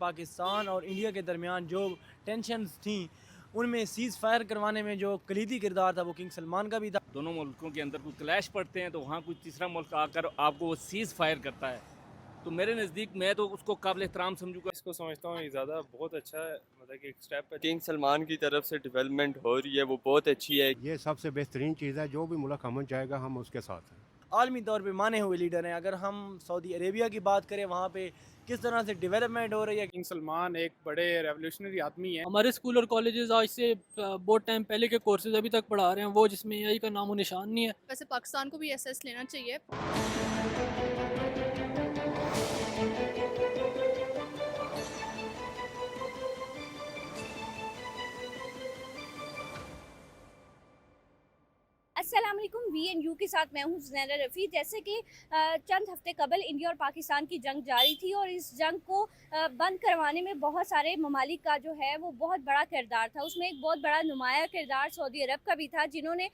پاکستان اور انڈیا کے درمیان جو ٹینشنز تھیں ان میں سیز فائر کروانے میں جو کلیدی کردار تھا وہ کنگ سلمان کا بھی تھا. دونوں ملکوں کے اندر کوئی کلیش پڑتے ہیں تو وہاں کوئی تیسرا ملک آ کر آپ کو وہ سیز فائر کرتا ہے تو میرے نزدیک میں تو اس کو قابل احترام سمجھوں گا. اس کو سمجھتا ہوں یہ زیادہ بہت اچھا ہے، مطلب کہ ایک سٹیپ ہے. کنگ سلمان کی طرف سے ڈیولپمنٹ ہو رہی ہے وہ بہت اچھی ہے. یہ سب سے بہترین چیز ہے، جو بھی ملک امن چاہے گا ہم اس کے ساتھ ہیں. عالمی طور پہ مانے ہوئے لیڈر ہیں. اگر ہم سعودی عربیہ کی بات کریں وہاں پہ کس طرح سے ڈیولپمنٹ ہو رہی ہے. کنگ سلمان ایک بڑے ریولیوشنری آدمی ہیں. ہمارے اسکول اور کالجز آج سے بہت ٹائم پہلے کے کورسز ابھی تک پڑھا رہے ہیں وہ جس میں اے آئی کا نام و نشان نہیں ہے. ویسے پاکستان کو بھی ایسا لینا چاہیے. السلام علیکم. وی این یو کے ساتھ میں ہوں زنیرہ رفیع. جیسے کہ چند ہفتے قبل انڈیا اور پاکستان کی جنگ جاری تھی اور اس جنگ کو بند کروانے میں بہت سارے ممالک کا جو ہے وہ بہت بڑا کردار تھا. اس میں ایک بہت بڑا نمایاں کردار سعودی عرب کا بھی تھا جنہوں نے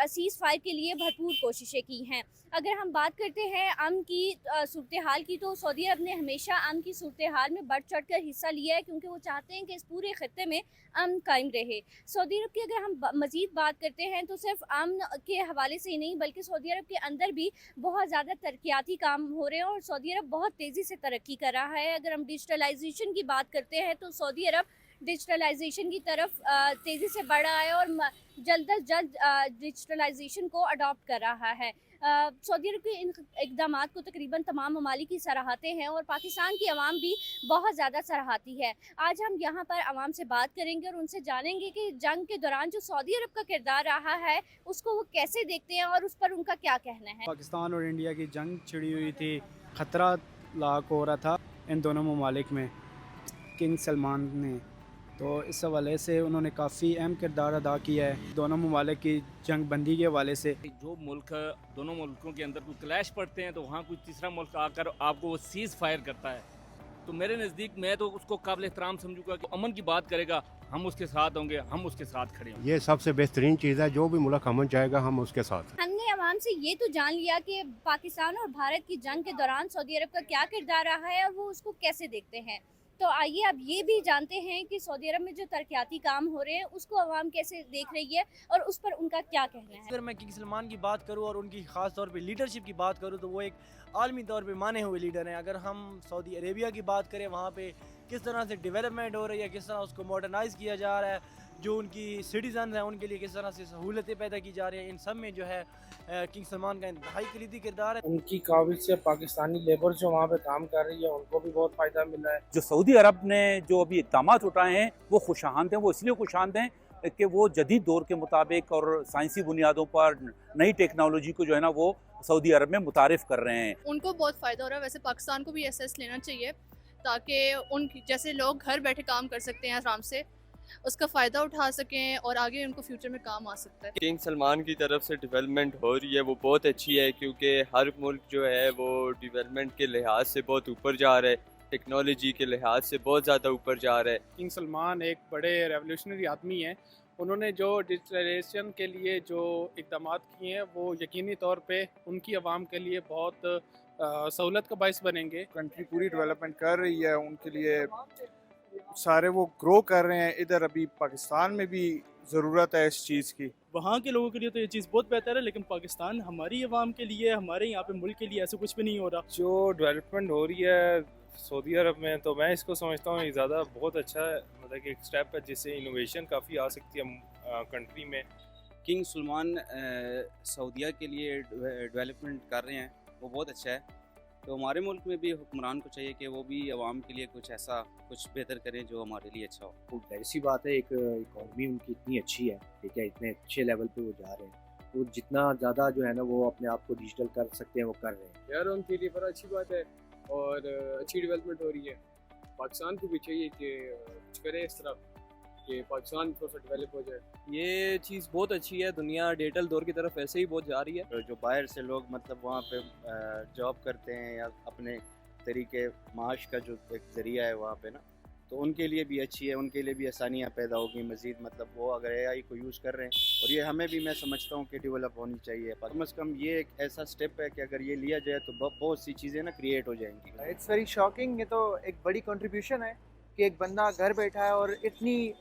سیز فائر کے لیے بھرپور کوششیں کی ہیں. اگر ہم بات کرتے ہیں امن کی صورتحال کی تو سعودی عرب نے ہمیشہ امن کی صورتحال میں بڑھ چڑھ کر حصہ لیا ہے کیونکہ وہ چاہتے ہیں کہ اس پورے خطے میں امن قائم رہے. سعودی عرب کی اگر ہم مزید بات کرتے ہیں تو صرف امن کے حوالے سے ہی نہیں بلکہ سعودی عرب کے اندر بھی بہت زیادہ ترقیاتی کام ہو رہے ہیں اور سعودی عرب بہت تیزی سے ترقی کر رہا ہے. اگر ہم ڈیجیٹلائزیشن کی بات کرتے ہیں تو سعودی عرب ڈیجیٹلائزیشن کی طرف تیزی سے بڑھ رہا ہے اور جلد از جلد ڈیجیٹلائزیشن کو اڈاپٹ کر رہا ہے. سعودی عرب کے ان اقدامات کو تقریباً تمام ممالک کی سراہتے ہیں اور پاکستان کی عوام بھی بہت زیادہ سراہتی ہے. آج ہم یہاں پر عوام سے بات کریں گے اور ان سے جانیں گے کہ جنگ کے دوران جو سعودی عرب کا کردار رہا ہے اس کو وہ کیسے دیکھتے ہیں اور اس پر ان کا کیا کہنا ہے. پاکستان اور انڈیا کی جنگ چھڑی ہوئی تھی، خطرہ لاحق ہو رہا تھا ان دونوں ممالک میں. کنگ سلمان نے تو اس حوالے سے انہوں نے کافی اہم کردار ادا کیا ہے دونوں ممالک کی جنگ بندی کے حوالے سے. جو ملک دونوں ملکوں کے اندر کوئی کلیش پڑتے ہیں تو وہاں کوئی تیسرا ملک آ کر آپ کو وہ سیز فائر کرتا ہے تو میرے نزدیک میں تو اس کو قابل احترام سمجھوں گا کہ امن کی بات کرے گا ہم اس کے ساتھ ہوں گے، ہم اس کے ساتھ کھڑے ہوں گے. یہ سب سے بہترین چیز ہے، جو بھی ملک امن چاہے گا ہم اس کے ساتھ ہیں. ہم نے عوام سے یہ تو جان لیا کہ پاکستان اور بھارت کی جنگ کے دوران سعودی عرب کا کیا کردار رہا ہے اور وہ اس کو کیسے دیکھتے ہیں. تو آئیے اب یہ بھی جانتے ہیں کہ سعودی عرب میں جو ترقیاتی کام ہو رہے ہیں اس کو عوام کیسے دیکھ رہی ہے اور اس پر ان کا کیا کہنا ہے. اگر میں کنگ سلمان کی بات کروں اور ان کی خاص طور پہ لیڈرشپ کی بات کروں تو وہ ایک عالمی طور پہ مانے ہوئے لیڈر ہیں. اگر ہم سعودی عربیہ کی بات کریں وہاں پہ کس طرح سے ڈیولپمنٹ ہو رہی ہے، کس طرح اس کو ماڈرنائز کیا جا رہا ہے، جو ان کی سٹیزنز ہیں ان کے لیے کس طرح سے سہولتیں پیدا کی جا رہی ہیں، ان سب میں جو ہے کنگ سلمان کا انتہائی کلیدی کردار ہے. ان کی کاوش سے پاکستانی لیبر جو وہاں پہ کام کر رہی ہے ان کو بھی بہت فائدہ ملا ہے. جو سعودی عرب نے جو ابھی اقدامات اٹھائے ہیں وہ خوش آمد ہیں. وہ اس لیے خوش آمد ہیں کہ وہ جدید دور کے مطابق اور سائنسی بنیادوں پر نئی ٹیکنالوجی کو جو ہے نا وہ سعودی عرب میں متعارف کر رہے ہیں. ان کو بہت فائدہ ہو رہا ہے. ویسے پاکستان کو بھی ایسا لینا چاہیے تاکہ ان جیسے لوگ گھر بیٹھے کام کر سکتے ہیں آرام سے، اس کا فائدہ اٹھا سکیں اور آگے ان کو فیوچر میں کام آ سکتا ہے. کنگ سلمان کی طرف سے ڈیولپمنٹ ہو رہی ہے وہ بہت اچھی ہے کیونکہ ہر ملک جو ہے وہ ڈیولپمنٹ کے لحاظ سے بہت اوپر جا رہا ہے، ٹیکنالوجی کے لحاظ سے بہت زیادہ اوپر جا رہا ہے. کنگ سلمان ایک بڑے ریولیوشنری آدمی ہیں. انہوں نے جو ڈیجیٹلائزیشن کے لیے جو اقدامات کیے ہیں وہ یقینی طور پہ ان کی عوام کے لیے بہت سہولت کا باعث بنیں گے. کنٹری پوری ڈیولپمنٹ کر رہی ہے، ان کے لیے سارے وہ گرو کر رہے ہیں. ادھر ابھی پاکستان میں بھی ضرورت ہے اس چیز کی. وہاں کے لوگوں کے لیے تو یہ چیز بہت بہتر ہے لیکن پاکستان ہماری عوام کے لیے، ہمارے یہاں پہ ملک کے لیے ایسا کچھ بھی نہیں ہو رہا. جو ڈیولپمنٹ ہو رہی ہے سعودی عرب میں تو میں اس کو سمجھتا ہوں یہ زیادہ بہت اچھا ہے، مطلب کہ ایک سٹیپ ہے جس سے انوویشن کافی آ سکتی ہے کنٹری میں. کنگ سلمان سعودیہ کے لیے ڈیولپمنٹ کر رہے ہیں وہ بہت اچھا ہے. تو ہمارے ملک میں بھی حکمران کو چاہیے کہ وہ بھی عوام کے لیے کچھ ایسا کچھ بہتر کریں جو ہمارے لیے اچھا ہو. ایسی بات ہے، ایک اکانومی ان کی اتنی اچھی ہے، ٹھیک ہے، اتنے اچھے لیول پہ وہ جا رہے ہیں تو جتنا زیادہ جو ہے نا وہ اپنے آپ کو ڈیجیٹل کر سکتے ہیں وہ کر رہے ہیں. یار ان کے لیے بڑا اچھی بات ہے اور اچھی ڈیولپمنٹ ہو رہی ہے. پاکستان کو بھی چاہیے کہ کچھ کرے اس طرح کہ پاکستان تھوڑا سا ڈیولپ ہو جائے. یہ چیز بہت اچھی ہے. دنیا ڈیجیٹل دور کی طرف ایسے ہی بہت جا رہی ہے. جو باہر سے لوگ مطلب وہاں پہ جاب کرتے ہیں یا اپنے طریقے معاش کا جو ایک ذریعہ ہے وہاں پہ نا، تو ان کے لیے بھی اچھی ہے, ان کے لیے بھی آسانیاں پیدا ہوگی مزید, مطلب وہ اگر اے آئی کو یوز کر رہے ہیں, اور یہ ہمیں بھی میں سمجھتا ہوں کہ ڈیولپ ہونی چاہیے. کم از کم یہ ایک ایسا سٹیپ ہے کہ اگر یہ لیا جائے تو بہت سی چیزیں نا کریٹ ہو جائیں گی. It's very shocking. یہ تو ایک بڑی کنٹریبیوشن ہے کہ ایک بندہ گھر بیٹھا ہے اور اتنی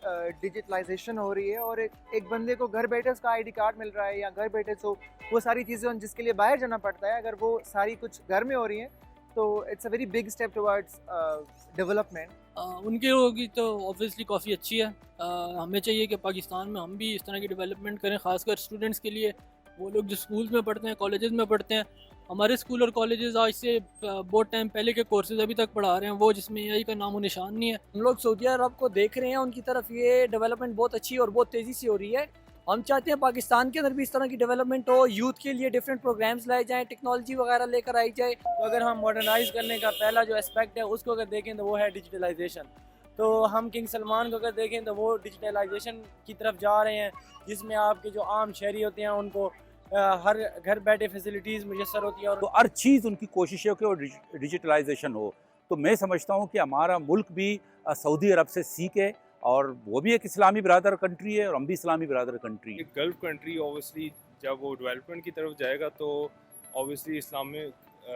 ڈیجیٹلائزیشن ہو رہی ہے, اور ایک بندے کو گھر بیٹھے اس کا آئی ڈی کارڈ مل رہا ہے, یا گھر بیٹھے سو وہ ساری چیزیں جس کے لیے باہر جانا پڑتا ہے, اگر وہ ساری کچھ گھر میں ہو رہی ہیں تو it's a very big step towards development. ان کے ہوگی تو اوبویسلی کافی اچھی ہے. ہمیں چاہیے کہ پاکستان میں ہم بھی اس طرح کی ڈیولپمنٹ کریں, خاص کر اسٹوڈنٹس کے لیے, وہ لوگ جو اسکولز میں پڑھتے ہیں, کالجز میں پڑھتے ہیں. ہمارے اسکول اور کالجز آج سے بہت ٹائم پہلے کے کورسز ابھی تک پڑھا رہے ہیں, وہ جس میں اے آئی کا نام و نشان نہیں ہے. ہم لوگ سعودی عرب کو دیکھ رہے ہیں, ان کی طرف یہ ڈیولپمنٹ بہت اچھی اور بہت تیزی سے ہو رہی ہے. ہم چاہتے ہیں پاکستان کے اندر بھی اس طرح کی ڈیولپمنٹ ہو, یوتھ کے لیے ڈفرینٹ پروگرامز لائے جائیں, ٹیکنالوجی وغیرہ لے کر آئی جائے. تو اگر ہم ماڈرنائز کرنے کا پہلا جو اسپیکٹ ہے اس کو اگر دیکھیں تو وہ ہے ڈیجیٹلائزیشن. تو ہم کنگ سلمان کو اگر دیکھیں تو وہ ڈیجیٹلائزیشن کی طرف جا رہے ہیں, جس میں آپ کے جو عام شہری ہوتے ہیں ان کو ہر گھر بیٹھے فیسلٹیز میسر ہوتی ہیں, اور تو ہر چیز ان کی کوشش ہے کہ وہ ڈیجیٹلائزیشن ہو. تو میں سمجھتا ہوں کہ ہمارا ملک بھی سعودی عرب سے سیکھے, اور وہ بھی ایک اسلامی برادر کنٹری ہے اور ہم بھی اسلامی برادر کنٹری ہے. گلف کنٹری اوبیسلی جب وہ ڈیولپمنٹ کی طرف جائے گا تو اوبیسلی اسلامک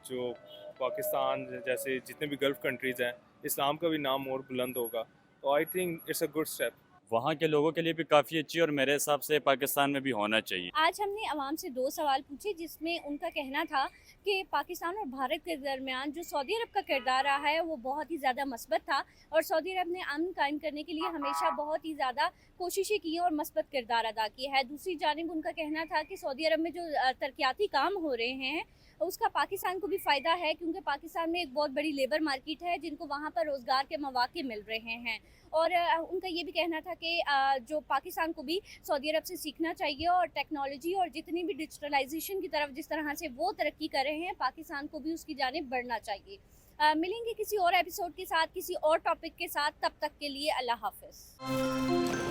جو پاکستان جیسے جتنے بھی گلف کنٹریز ہیں, اسلام کا بھی نام اور بلند ہوگا. تو I think it's a good step. وہاں کے لوگوں کے لیے بھی کافی اچھی, اور میرے حساب سے پاکستان میں بھی ہونا چاہیے. آج ہم نے عوام سے 2 سوال پوچھے جس میں ان کا کہنا تھا کہ پاکستان اور بھارت کے درمیان جو سعودی عرب کا کردار رہا ہے وہ بہت ہی زیادہ مثبت تھا, اور سعودی عرب نے امن قائم کرنے کے لیے ہمیشہ بہت ہی زیادہ کوششیں کی ہیں اور مثبت کردار ادا کیا ہے. دوسری جانب ان کا کہنا تھا کہ سعودی عرب میں جو ترقیاتی کام ہو رہے ہیں اس کا پاکستان کو بھی فائدہ ہے, کیونکہ پاکستان میں ایک بہت بڑی لیبر مارکیٹ ہے جن کو وہاں پر روزگار کے مواقع مل رہے ہیں. اور ان کا یہ بھی کہنا تھا کہ جو پاکستان کو بھی سعودی عرب سے سیکھنا چاہیے, اور ٹیکنالوجی اور جتنی بھی ڈیجیٹلائزیشن کی طرف جس طرح سے وہ ترقی کر رہے ہیں, پاکستان کو بھی اس کی جانب بڑھنا چاہیے. ملیں گے کسی اور ایپیسوڈ کے ساتھ, کسی اور ٹاپک کے ساتھ. تب تک کے لیے اللہ حافظ.